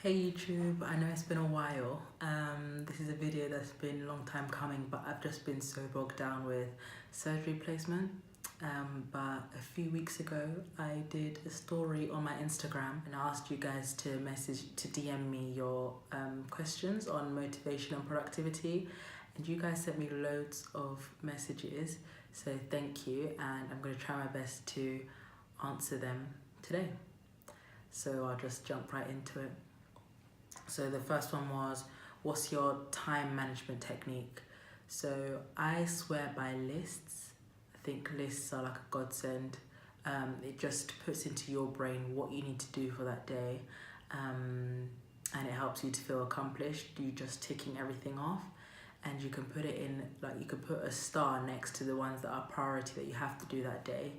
Hey YouTube, I know it's been a while. This is a video that's been a long time coming, but I've just been so bogged down with surgery placement. But a few weeks ago, I did a story on my Instagram and I asked you guys to DM me your questions on motivation and productivity. And you guys sent me loads of messages, so thank you. And I'm going to try my best to answer them today. So I'll just jump right into it. So the first one was, what's your time management technique? So I swear by lists. I think lists are like a godsend. It just puts into your brain what you need to do for that day. And it helps you to feel accomplished. You just ticking everything off. And you can put it in, like you could put a star next to the ones that are priority that you have to do that day.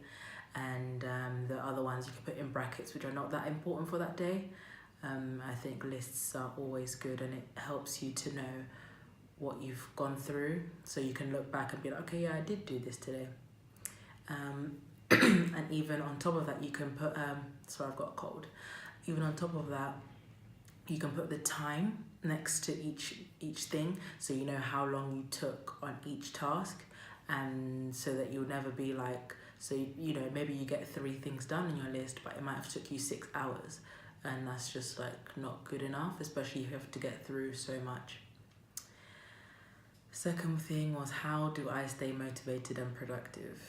And the other ones you can put in brackets which are not that important for that day. I think lists are always good and it helps you to know what you've gone through, so you can look back and be like, okay, yeah, I did do this today. And even on top of that you can put, sorry, I've got a cold. Even on top of that, you can put the time next to each thing, so you know how long you took on each task, and so that you'll never be like, so you know, maybe you get 3 things done in your list, but it might have took you 6 hours. And that's just like not good enough, especially if you have to get through so much. Second thing was, how do I stay motivated and productive?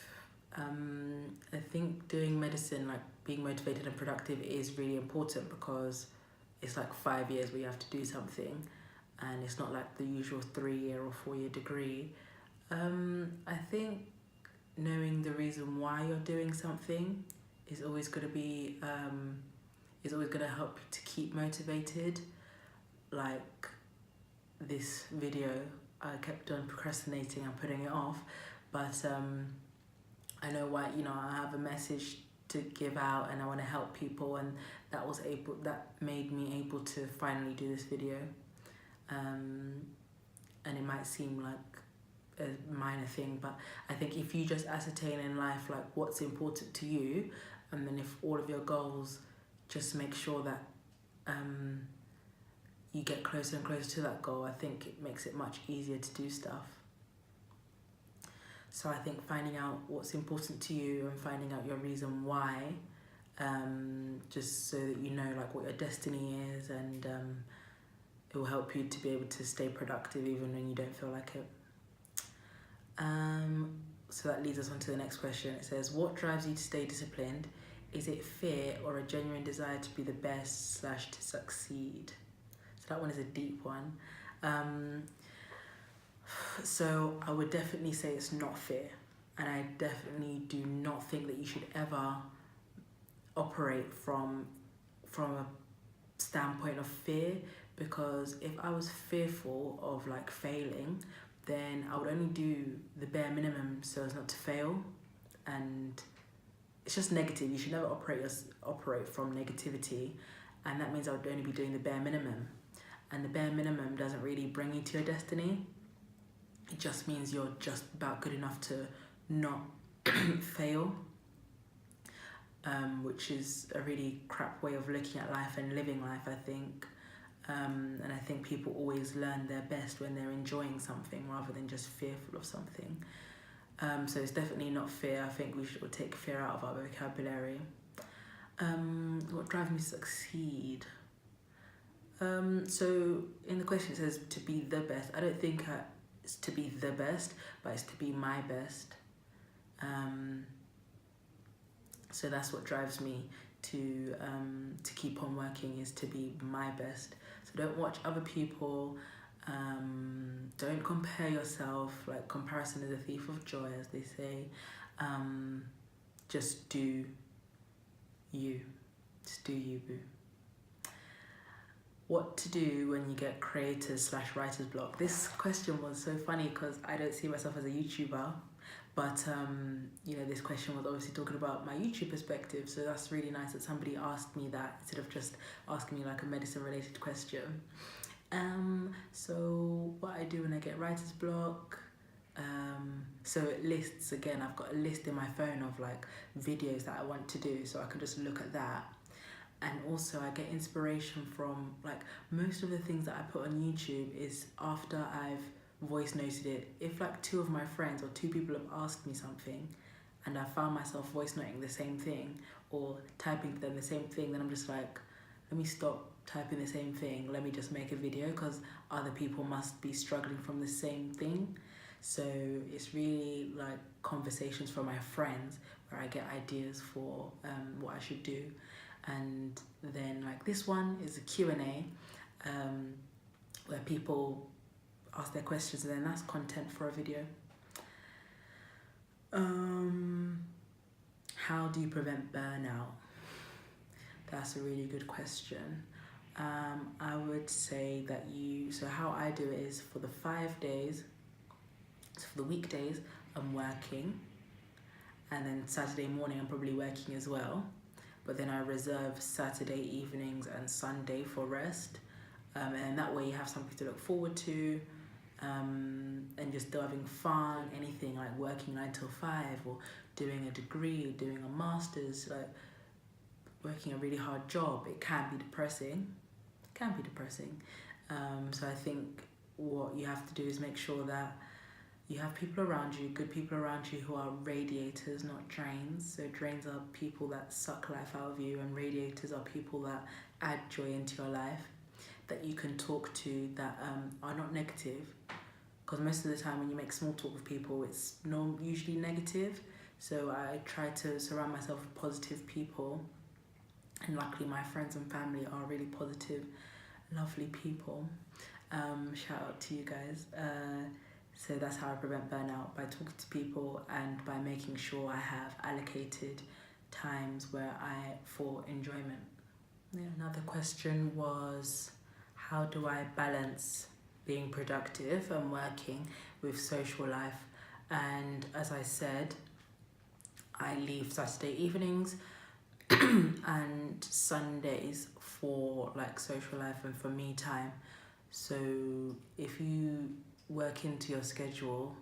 I think doing medicine, like being motivated and productive, is really important because it's like 5 years where you have to do something, and it's not like the usual 3-year or 4-year degree. I think knowing the reason why you're doing something is always going to be is always going to help you to keep motivated. Like this video, I kept on procrastinating and putting it off, but I know why, you know, I have a message to give out and I want to help people, and that made me able to finally do this video. And it might seem like a minor thing, but I think if you just ascertain in life like what's important to you, and then if all of your goals, just make sure that you get closer and closer to that goal, I think it makes it much easier to do stuff. So I think finding out what's important to you and finding out your reason why, just so that you know like what your destiny is, and it will help you to be able to stay productive even when you don't feel like it. So that leads us on to the next question. It says, what drives you to stay disciplined? Is it fear or a genuine desire to be the best / to succeed? So that one is a deep one. So I would definitely say it's not fear. And I definitely do not think that you should ever operate from a standpoint of fear, because if I was fearful of like failing, then I would only do the bare minimum so as not to fail. And it's just negative. You should never operate from negativity, and that means I would only be doing the bare minimum. And the bare minimum doesn't really bring you to your destiny. It just means you're just about good enough to not fail, which is a really crap way of looking at life and living life, I think. And I think people always learn their best when they're enjoying something rather than just fearful of something. So it's definitely not fear. I think we should take fear out of our vocabulary. What drives me to succeed? So in the question it says to be the best. I don't think it's to be the best, but it's to be my best. So that's what drives me to keep on working, is to be my best. So don't watch other people. Don't compare yourself. Like, comparison is a thief of joy, as they say. Just do you. Just do you, boo. What to do when you get creators / writer's block? This question was so funny because I don't see myself as a YouTuber, but you know, this question was obviously talking about my YouTube perspective, so that's really nice that somebody asked me that instead of just asking me like a medicine related question. So what I do when I get writer's block, so lists, again, I've got a list in my phone of like videos that I want to do, so I can just look at that. And also I get inspiration from, like, most of the things that I put on YouTube is after I've voice noted it. If like two of my friends or two people have asked me something and I found myself voice noting the same thing or typing to them the same thing, then I'm just like, let me stop typing the same thing, let me just make a video, because other people must be struggling from the same thing. So it's really like conversations from my friends where I get ideas for what I should do. And then like this one is a Q&A where people ask their questions, and then that's content for a video. How do you prevent burnout? That's a really good question. I would say that so how I do it is for the 5 days, so for the weekdays, I'm working, and then Saturday morning I'm probably working as well, but then I reserve Saturday evenings and Sunday for rest, and that way you have something to look forward to, and just having fun, anything like working 9 till 5 or doing a degree, doing a master's, like working a really hard job. It can be depressing. So I think what you have to do is make sure that you have people around you, good people around you, who are radiators, not drains. So drains are people that suck life out of you, and radiators are people that add joy into your life, that you can talk to, that are not negative. Because most of the time when you make small talk with people, it's usually negative. So I try to surround myself with positive people. And luckily my friends and family are really positive, lovely people. Shout out to you guys. So that's how I prevent burnout, by talking to people and by making sure I have allocated times for enjoyment. Yeah, another question was, how do I balance being productive and working with social life? And as I said, I leave Saturday evenings and Sundays for like social life and for me time. So if you work into your schedule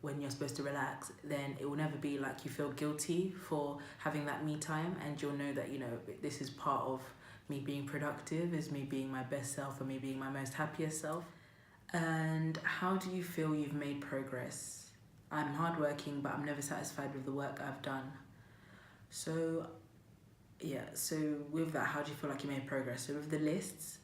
when you're supposed to relax, then it will never be like you feel guilty for having that me time, and you'll know that, you know, this is part of me being productive, is me being my best self and me being my most happiest self. And how do you feel you've made progress? I'm hardworking, but I'm never satisfied with the work I've done. So yeah, so with that, how do you feel like you made progress? So with the lists,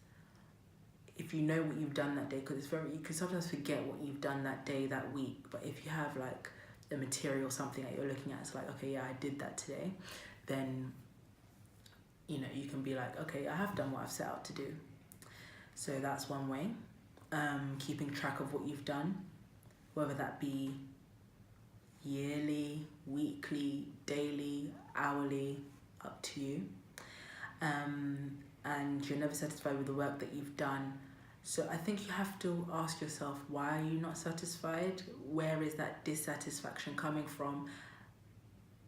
if you know what you've done that day, because you can sometimes forget what you've done that day, that week, but if you have like a material, something that you're looking at, it's like, okay, yeah, I did that today, then, you know, you can be like, okay, I have done what I've set out to do. So that's one way. Keeping track of what you've done, whether that be yearly, weekly, daily, hourly, up to you. And you're never satisfied with the work that you've done. So I think you have to ask yourself, why are you not satisfied? Where is that dissatisfaction coming from?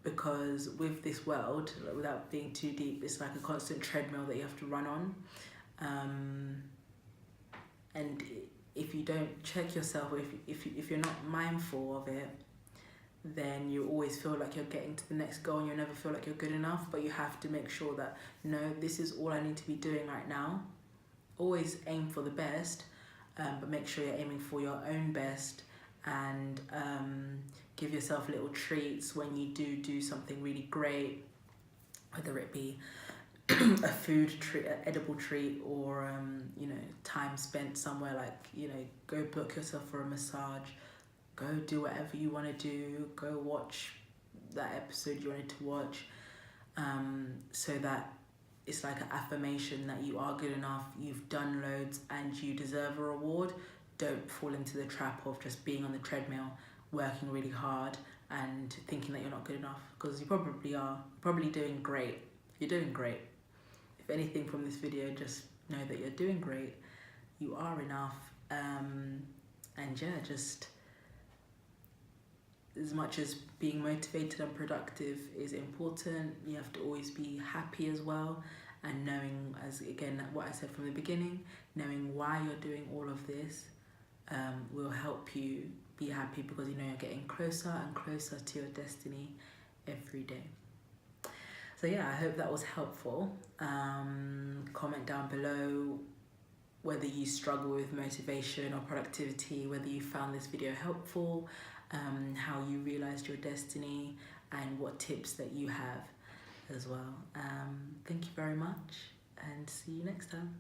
Because with this world, without being too deep, it's like a constant treadmill that you have to run on. And if you don't check yourself, or if you're not mindful of it, then you always feel like you're getting to the next goal and you'll never feel like you're good enough. But you have to make sure that, no, this is all I need to be doing right now. Always aim for the best, but make sure you're aiming for your own best, and give yourself little treats when you do something really great, whether it be a food treat, an edible treat, or you know, time spent somewhere, like, you know, go book yourself for a massage, go do whatever you want to do, go watch that episode you wanted to watch, so that it's like an affirmation that you are good enough, you've done loads, and you deserve a reward. Don't fall into the trap of just being on the treadmill, working really hard and thinking that you're not good enough, because you probably are. Probably doing great. You're doing great. If anything from this video, just know that you're doing great. You are enough. And yeah, just as much as being motivated and productive is important, you have to always be happy as well. And knowing, as again, what I said from the beginning, knowing why you're doing all of this will help you be happy, because you know you're getting closer and closer to your destiny every day. So yeah, I hope that was helpful. Comment down below whether you struggle with motivation or productivity, whether you found this video helpful, how you realized your destiny, and what tips that you have as well. Thank you very much, and see you next time.